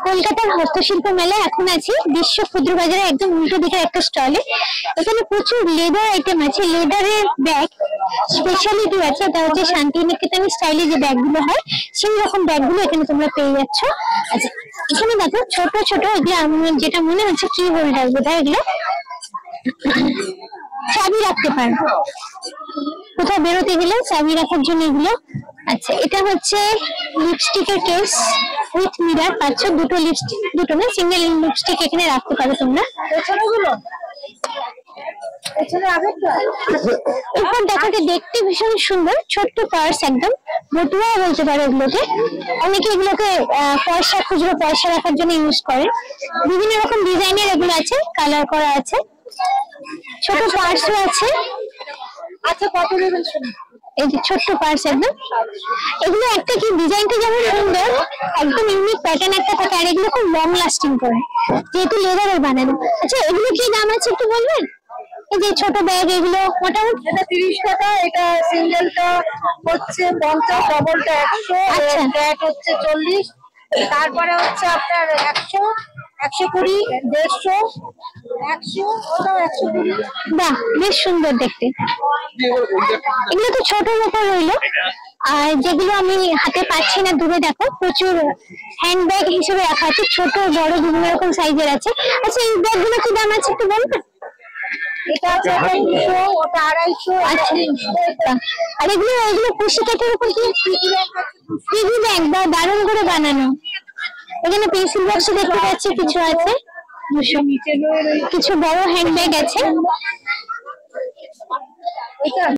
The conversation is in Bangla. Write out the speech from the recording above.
কলকাতার হস্তশিল্প মেলায় এখন আছি বিশ্ব ক্ষুদ্র বাজারে একদম উল্টো দিকের একটা স্টলে। এখানে প্রচুর লেদার আইটেম আছে, লেদারের ব্যাগ স্পেশালিটি আছে, এটা হচ্ছে শান্তিনিকেতন স্টাইলে যে ব্যাগগুলো হয় সেই রকম ব্যাগগুলো এখানে তোমরা পেয়ে যাচ্ছ। আচ্ছা এখানে দেখো ছোট ছোট এগুলো যেটা মনে হচ্ছে কি হোল্ডার বোধহয়, এগুলো চাবি রাখতে পারবো, কোথাও বেরোতে গেলে চাবি রাখার জন্য এগুলো। আচ্ছা এটা হচ্ছে লিপস্টিকের কেস উইথ মিরর, পাচ্ছ দুটো লিপস্টিক, দুটো না সিঙ্গেল লিপস্টিক এখানে রাখতে পারো তোমরা। এরপর দেখাতে দেখতে ভীষণ সুন্দর ছোট্ট পার্স, একদম বটুয়া বলতে পারো এগুলোকে। অনেকে এগুলোকে পয়সা, খুচরো পয়সা রাখার জন্য ইউজ করে। বিভিন্ন রকম ডিজাইনের এগুলো আছে, কালার করা আছে, ছোট পার্সও আছে। আচ্ছা কত নেবেন শুনুন, এই যে ছোট্ট পার্স একদম। এগুলো একটা কি ডিজাইনটা যেমন সুন্দর, একদম ইউনিক প্যাটার্ন একটা থাকে, আর এগুলো খুব লং লাস্টিং করে যেহেতু লেদারের বানানো। আচ্ছা এগুলো কি দাম আছে একটু বলবেন? এই যে ছোট ব্যাগ এগুলো মোটামুটি এটা 30 টাকা, এটা সিঙ্গেলটা হচ্ছে 50, ডবলটা 100, আচ্ছা ব্যাগ হচ্ছে 40, তারপরে হচ্ছে আপনার 100, 120, 150, 100, ওটাও 120। বাহ বেশ সুন্দর দেখতে। এগুলো তো ছোট মতো রইলো, আর যেগুলো আমি হাতে পাচ্ছি না দূরে দেখো প্রচুর হ্যান্ড ব্যাগ হিসেবে রাখা আছে, ছোট বড় বিভিন্ন রকম সাইজের আছে। আচ্ছা এই ব্যাগ গুলো কি দাম আছে একটু বলবেন? এটা আছে 200, ওটা 250, আচ্ছা আর এগুলো এগুলো কুশি কাঠের উপর কি পিগি ব্যাগ বা দারুণ করে বানানো। এখানে পেন্সিল বক্স দেখতে পাচ্ছি কিছু আছে, কিছু বড় হ্যান্ড ব্যাগ আছে।